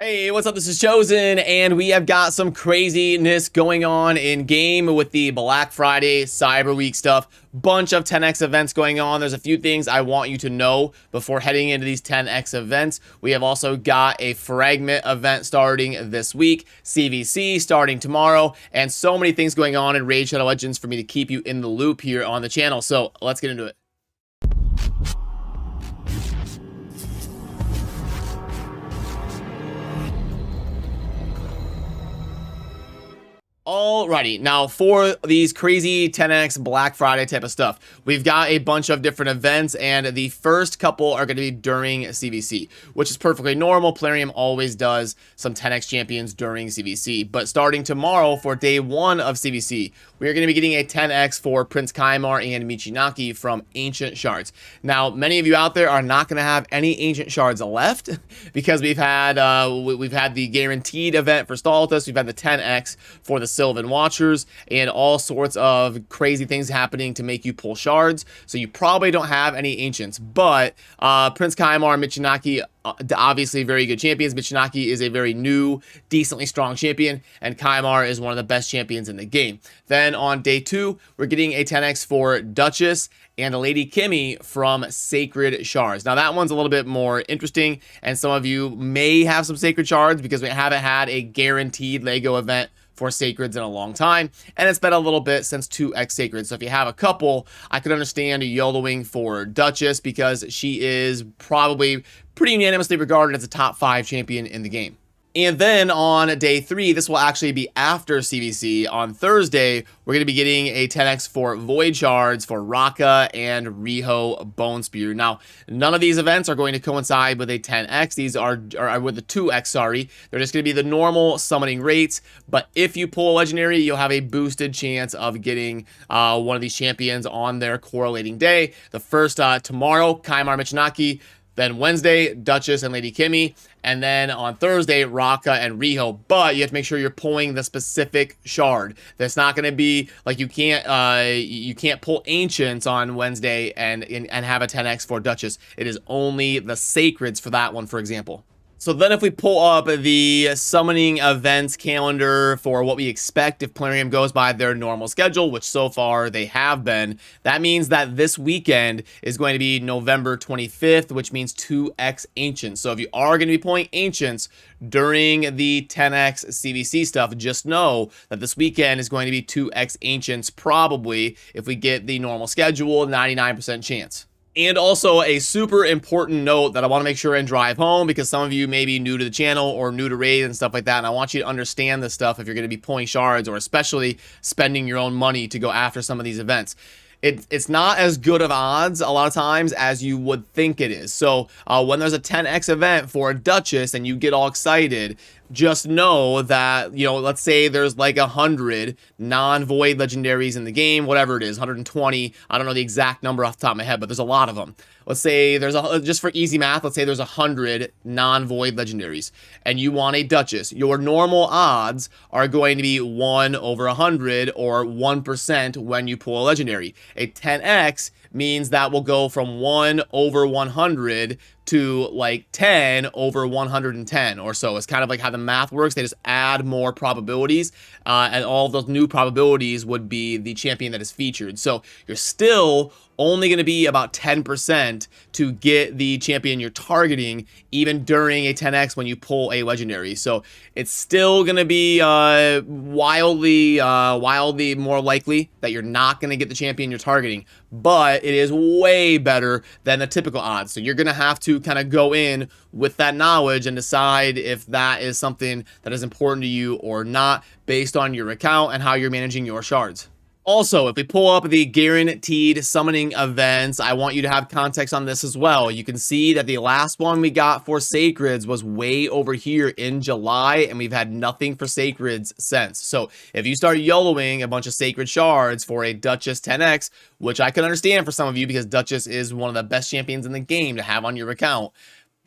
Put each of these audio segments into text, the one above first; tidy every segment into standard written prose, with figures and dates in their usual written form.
Hey, what's up? This is Chosen, and we have got some craziness going on in game with the Black Friday, Cyber Week stuff. Bunch of 10x events going on. There's a few things I want you to know before heading into these 10x events. We have also got a Fragment event starting this week, CVC starting tomorrow, and so many things going on in Raid Shadow Legends for me to keep you in the loop here on the channel. So let's get into it. Alrighty, now for these crazy 10x Black Friday type of stuff, we've got a bunch of different events, and the first couple are going to be during CVC, which is perfectly normal. Planarium always does some 10x champions during CVC, but starting tomorrow for day one of CVC, we are going to be getting a 10x for Prince Kaimar and Michinaki from Ancient Shards. Now, many of you out there are not going to have any Ancient Shards left because we've had the guaranteed event for Staltus, we've had the 10x for the Sylvan Watchers, and all sorts of crazy things happening to make you pull shards. So you probably don't have any ancients, but Prince Kaimar and Michinaki, obviously very good champions. Michinaki is a very new, decently strong champion, and Kaimar is one of the best champions in the game. Then on day two, we're getting a 10x for Duchess and a Lady Kimmy from Sacred Shards. Now that one's a little bit more interesting, and some of you may have some Sacred Shards because we haven't had a guaranteed LEGO event for Sacreds in a long time, and it's been a little bit since 2x Sacred. So if you have a couple, I could understand YOLOing for Duchess because she is probably pretty unanimously regarded as a top 5 champion in the game. And then on day 3, this will actually be after CVC. On Thursday, we're going to be getting a 10x for Void Shards for Raka and Riho Bone Spear. Now, none of these events are going to coincide with a 10x. These are with a 2x, sorry. They're just going to be the normal summoning rates. But if you pull a legendary, you'll have a boosted chance of getting one of these champions on their correlating day. The first tomorrow, Kaimar Michinaki. Then Wednesday, Duchess and Lady Kimmy. And then on Thursday, Raka and Riho. But you have to make sure you're pulling the specific shard. That's not going to be like you can't pull Ancients on Wednesday and have a 10x for Duchess. It is only the Sacreds for that one, for example. So then if we pull up the summoning events calendar for what we expect if Planarium goes by their normal schedule, which so far they have been, that means that this weekend is going to be November 25th, which means 2x Ancients. So if you are going to be pulling Ancients during the 10x CVC stuff, just know that this weekend is going to be 2x Ancients probably if we get the normal schedule, 99% chance. And also a super important note that I want to make sure and drive home, because some of you may be new to the channel or new to Raid and stuff like that, and I want you to understand this stuff if you're going to be pulling shards or especially spending your own money to go after some of these events. It's not as good of odds a lot of times as you would think it is. So when there's a 10x event for a Duchess and you get all excited, just know that, you know, let's say there's like 100 non-void legendaries in the game, whatever it is, 120. I don't know the exact number off the top of my head, but there's a lot of them. Let's say there's just for easy math, let's say there's 100 non-void legendaries and you want a Duchess. Your normal odds are going to be 1 over 100 or 1% when you pull a legendary. A 10x means that will go from 1 over 100 to like 10 over 110 or so. It's kind of like how the math works. They just add more probabilities, and all of those new probabilities would be the champion that is featured. So you're still only going to be about 10% to get the champion you're targeting, even during a 10x when you pull a legendary. So it's still going to be wildly more likely that you're not going to get the champion you're targeting, but it is way better than the typical odds. So you're going to have to kind of go in with that knowledge and decide if that is something that is important to you or not based on your account and how you're managing your shards. Also, if we pull up the guaranteed summoning events, I want you to have context on this as well. You can see that the last one we got for Sacreds was way over here in July, and we've had nothing for Sacreds since. So if you start YOLOing a bunch of Sacred Shards for a Duchess 10x, which I can understand for some of you because Duchess is one of the best champions in the game to have on your account,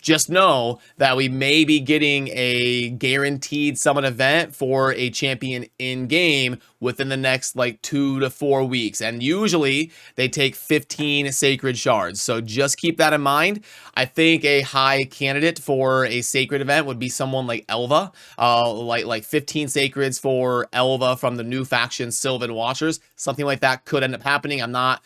just know that we may be getting a guaranteed summon event for a champion in game within the next like 2 to 4 weeks. And usually they take 15 sacred shards. So just keep that in mind. I think a high candidate for a sacred event would be someone like Elva, like 15 sacreds for Elva from the new faction Sylvan Watchers. Something like that could end up happening. I'm not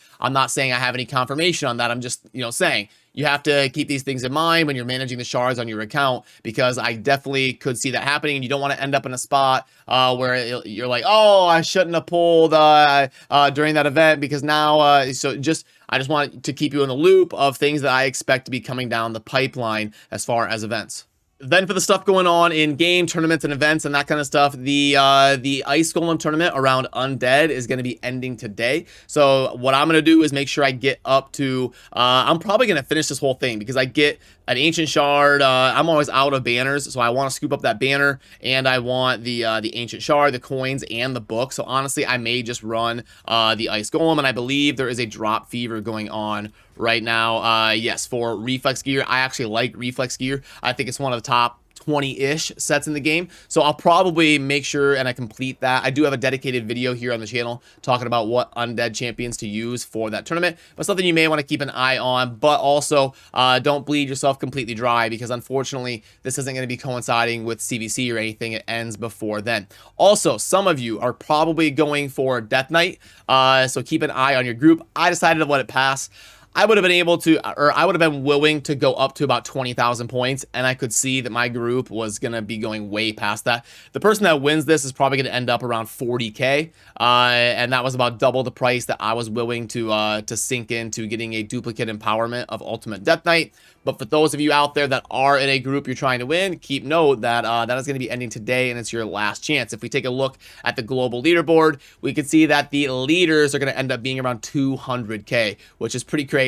saying I have any confirmation on that. I'm just, saying you have to keep these things in mind when you're managing the shards on your account, because I definitely could see that happening. And you don't want to end up in a spot where you're like, oh, I shouldn't have pulled during that event, because now, I just want to keep you in the loop of things that I expect to be coming down the pipeline as far as events. Then for the stuff going on in game tournaments and events and that kind of stuff, the Ice Golem tournament around Undead is going to be ending today. So what I'm going to do is make sure I get up to, I'm probably going to finish this whole thing because I get an Ancient Shard. I'm always out of banners, so I want to scoop up that banner, and I want the Ancient Shard, the coins, and the book. So honestly, I may just run the Ice Golem, and I believe there is a drop fever going on right now. Yes, for Reflex Gear. I actually like Reflex Gear. I think it's one of the top 20-ish sets in the game, so I'll probably make sure and I complete that. I do have a dedicated video here on the channel talking about what undead champions to use for that tournament, but something you may want to keep an eye on. But also don't bleed yourself completely dry, because unfortunately this isn't going to be coinciding with CVC or anything. It ends before then. Also, some of you are probably going for Death Knight, so keep an eye on your group. I decided to let it pass. I would have been able to, or I would have been willing to go up to about 20,000 points, and I could see that my group was going to be going way past that. The person that wins this is probably going to end up around 40K, and that was about double the price that I was willing to sink into getting a duplicate empowerment of Ultimate Death Knight. But for those of you out there that are in a group you're trying to win, keep note that that is going to be ending today, and it's your last chance. If we take a look at the global leaderboard, we can see that the leaders are going to end up being around 200K, which is pretty crazy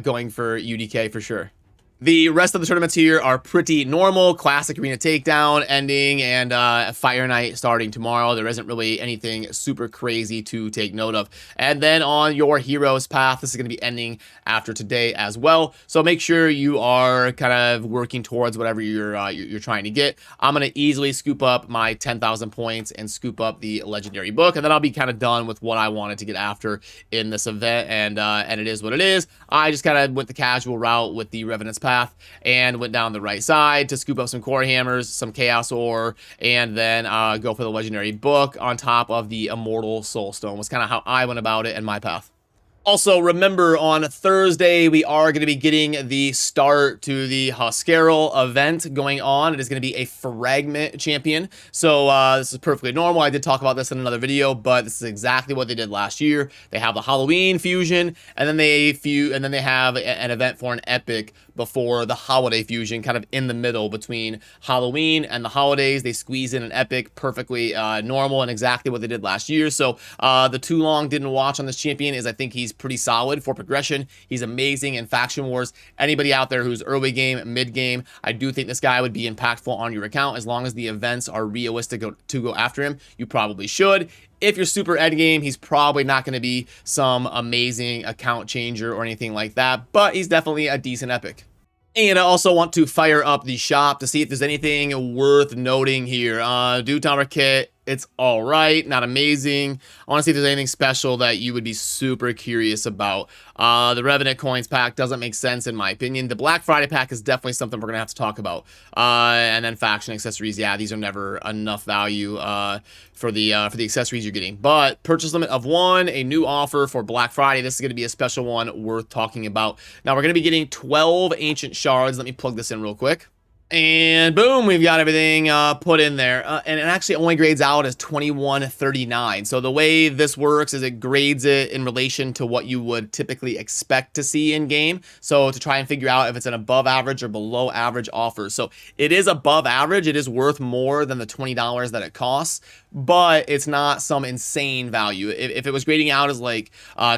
going for UDK for sure. The rest of the tournaments here are pretty normal. Classic Arena Takedown ending, and Fire Night starting tomorrow. There isn't really anything super crazy to take note of. And then on your Heroes Path, this is going to be ending after today as well. So make sure you are kind of working towards whatever you're trying to get. I'm going to easily scoop up my 10,000 points and scoop up the Legendary Book, and then I'll be kind of done with what I wanted to get after in this event. And it is what it is. I just kind of went the casual route with the Revenant's Path and went down the right side to scoop up some core hammers, some chaos ore, and then go for the Legendary Book on top of the Immortal Soulstone. Was kind of how I went about it in my path. Also, remember, on Thursday, we are going to be getting the start to the Huscarl event going on. It is going to be a Fragment champion. So this is perfectly normal. I did talk about this in another video, but this is exactly what they did last year. They have the Halloween fusion, and then they have an event for an epic before the holiday fusion, kind of in the middle between Halloween and the holidays. They squeeze in an epic, perfectly normal, and exactly what they did last year. So the too long didn't watch on this champion is I think he's pretty solid for progression. He's amazing in Faction Wars. Anybody out there who's early game, mid game, I do think this guy would be impactful on your account. As long as the events are realistic to go after him, you probably should. If you're super end game, he's probably not going to be some amazing account changer or anything like that, but he's definitely a decent epic. And I also want to fire up the shop to see if there's anything worth noting here. Dude Tower Kit, it's all right, not amazing. I want to see if there's anything special that you would be super curious about. The Revenant Coins pack doesn't make sense in my opinion. The Black Friday pack is definitely something we're gonna have to talk about. And then faction accessories, yeah, these are never enough value for the accessories you're getting. But purchase limit of 1, a new offer for Black Friday. This is gonna be a special one worth talking about. Now we're gonna be getting 12 Ancient Shards. Let me plug this in real quick. And boom, we've got everything put in there. And it actually only grades out as 2139. So the way this works is it grades it in relation to what you would typically expect to see in game. So to try and figure out if it's an above average or below average offer. So it is above average. It is worth more than the $20 that it costs, but it's not some insane value. If it was grading out as like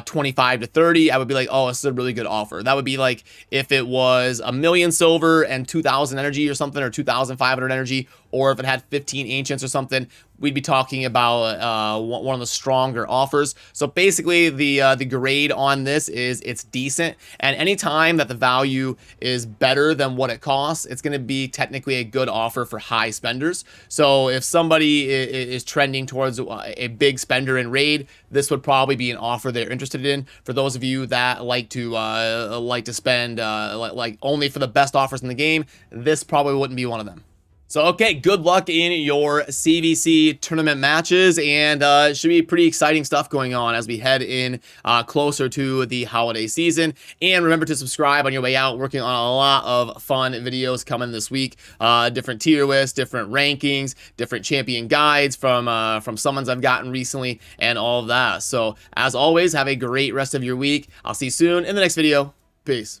25 to 30, I would be like, oh, this is a really good offer. That would be like if it was 1,000,000 silver and 2,000 energy energy or something, or 2,500 energy, or if it had 15 ancients or something, we'd be talking about one of the stronger offers. So basically, the grade on this is it's decent, and anytime that the value is better than what it costs, it's going to be technically a good offer for high spenders. So if somebody is trending towards a big spender in raid, this would probably be an offer they're interested in. For those of you that like to spend like only for the best offers in the game, this probably wouldn't be one of them. So, okay, good luck in your CVC tournament matches, and it should be pretty exciting stuff going on as we head in closer to the holiday season. And remember to subscribe on your way out. Working on a lot of fun videos coming this week. Different tier lists, different rankings, different champion guides from summons I've gotten recently, and all of that. So, as always, have a great rest of your week. I'll see you soon in the next video. Peace.